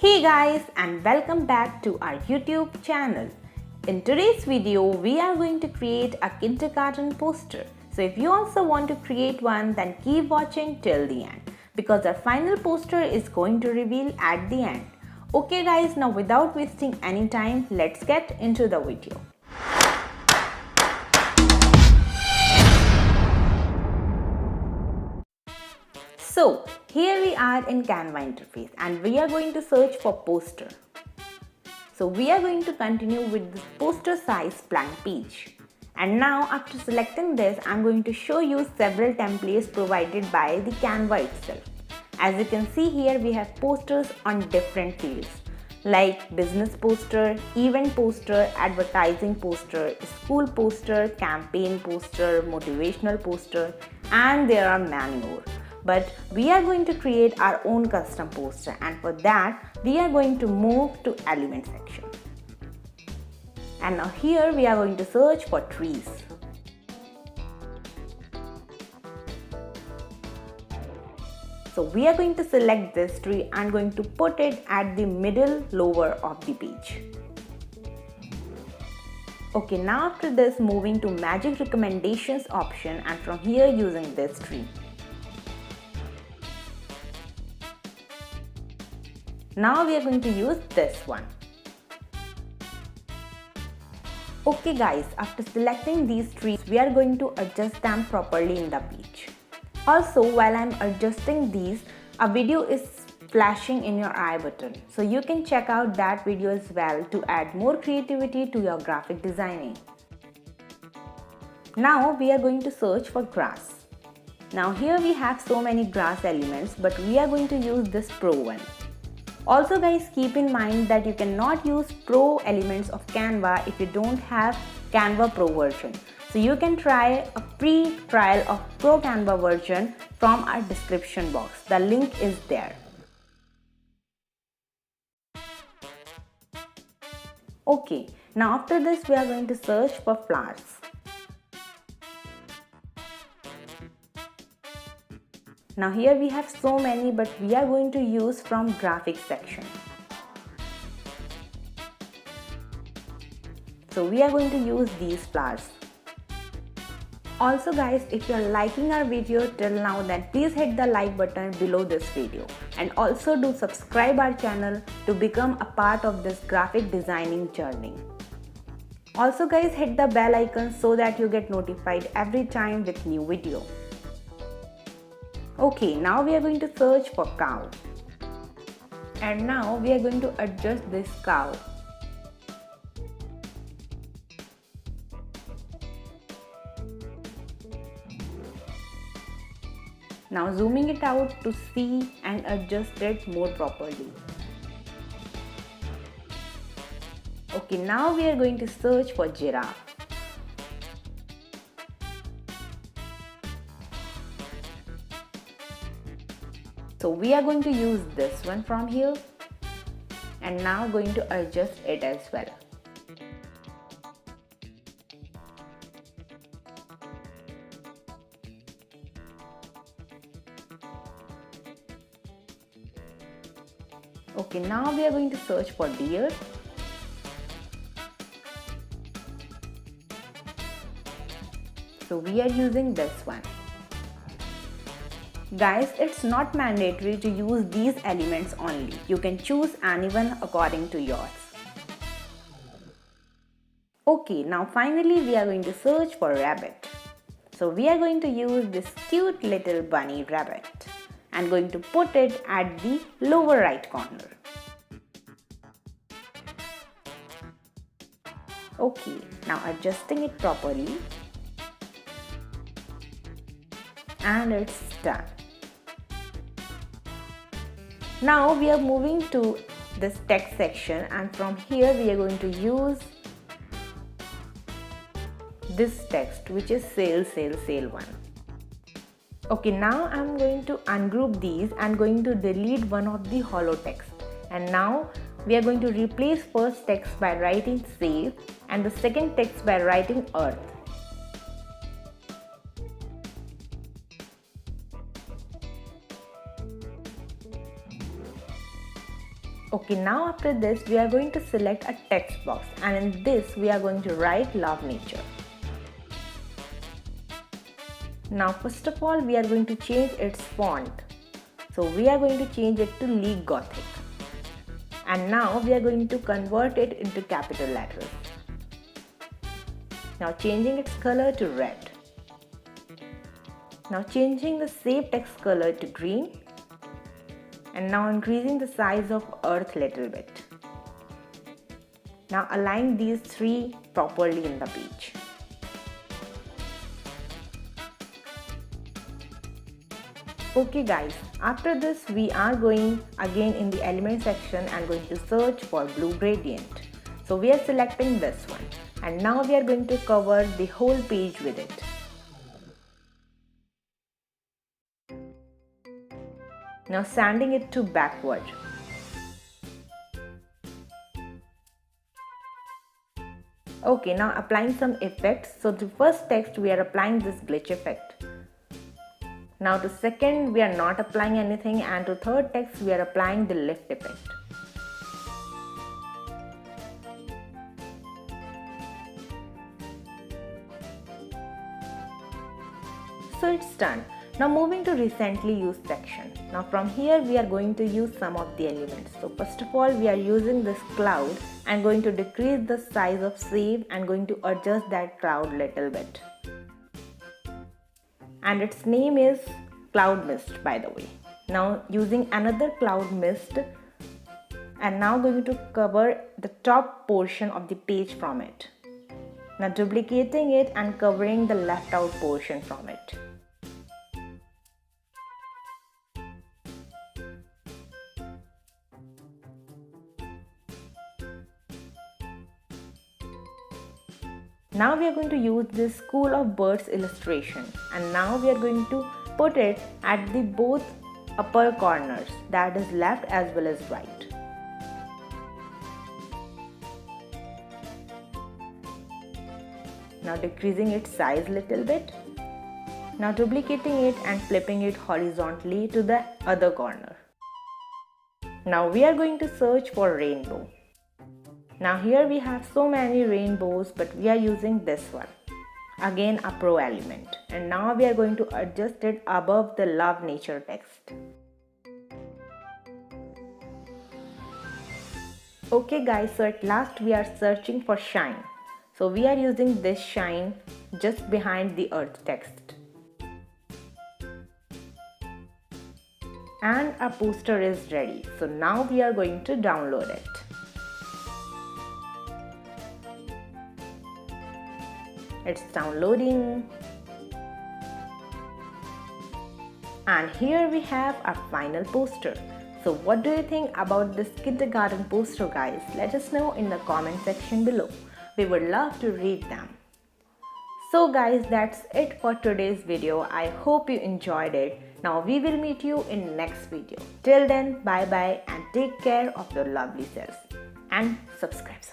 Hey guys, and welcome back to our YouTube channel. In today's video, we are going to create a kindergarten poster. So if you also want to create one, then keep watching till the end because our final poster is going to reveal at the end. Okay guys, now without wasting any time, let's get into the video. So here we are in Canva interface and we are going to search for poster. So we are going to continue with this poster size blank page. And now after selecting this, I'm going to show you several templates provided by the Canva itself. As you can see here, we have posters on different fields like business poster, event poster, advertising poster, school poster, campaign poster, motivational poster, and there are many more. But we are going to create our own custom poster, and for that we are going to move to element section. And now here we are going to search for trees. So we are going to select this tree and going to put it at the middle lower of the page. Okay, now after this, moving to magic recommendations option, and from here using this tree. Now we are going to use this one. Okay guys, after selecting these trees, we are going to adjust them properly in the page. Also, while I'm adjusting these, a video is flashing in your eye button. So you can check out that video as well to add more creativity to your graphic designing. Now we are going to search for grass. Now here we have so many grass elements, but we are going to use this pro one. Also guys, keep in mind that you cannot use pro elements of Canva if you don't have Canva Pro version. So you can try a free trial of Pro Canva version from our description box. The link is there. Okay, now after this we are going to search for flowers. Now here we have so many, but we are going to use from graphics section. So we are going to use these flowers. Also guys, if you are liking our video till now, then please hit the like button below this video. And also do subscribe our channel to become a part of this graphic designing journey. Also guys, hit the bell icon so that you get notified every time with new video. Okay, now we are going to search for cow. And now we are going to adjust this cow. Now zooming it out to see and adjust it more properly. Okay, now we are going to search for giraffe. So we are going to use this one from here and now going to adjust it as well. Okay, now we are going to search for deer. So we are using this one. Guys, it's not mandatory to use these elements only. You can choose anyone according to yours. Okay, now finally we are going to search for rabbit. So we are going to use this cute little bunny rabbit and going to put it at the lower right corner. Okay, now adjusting it properly. And it's done. Now we are moving to this text section, and from here we are going to use this text, which is sale, sale, sale one. Okay, now I'm going to ungroup these and going to delete one of the hollow text. And now we are going to replace first text by writing save and the second text by writing earth. Okay, now after this we are going to select a text box, and in this we are going to write Love Nature. Now first of all we are going to change its font. So we are going to change it to League Gothic. And now we are going to convert it into capital letters. Now changing its color to red. Now changing the save text color to green. And now increasing the size of earth little bit. Now align these three properly in the page. Okay guys, after this we are going again in the element section and going to search for blue gradient. So we are selecting this one, and now we are going to cover the whole page with it. Now sanding it to backward. Okay, now applying some effects. So the first text we are applying this glitch effect. Now to second we are not applying anything, and to third text we are applying the lift effect. So it's done. Now moving to recently used section. Now from here we are going to use some of the elements. So first of all we are using this cloud and going to decrease the size of save and going to adjust that cloud little bit. And its name is Cloud Mist, by the way. Now using another cloud mist, and now going to cover the top portion of the page from it. Now duplicating it and covering the left out portion from it. Now we are going to use this School of Birds illustration, and now we are going to put it at the both upper corners, that is left as well as right. Now decreasing its size little bit. Now duplicating it and flipping it horizontally to the other corner. Now we are going to search for rainbow. Now here we have so many rainbows, but we are using this one. Again a pro element, and now we are going to adjust it above the Love Nature text. Okay guys, so at last we are searching for shine. So we are using this shine just behind the earth text. And our poster is ready. So now we are going to download it. It's downloading. And here we have our final poster. So what do you think about this kindergarten poster, guys? Let us know in the comment section below. We would love to read them. So guys, that's it for today's video. I hope you enjoyed it. Now we will meet you in next video. Till then, bye bye and take care of your lovely selves. And subscribe.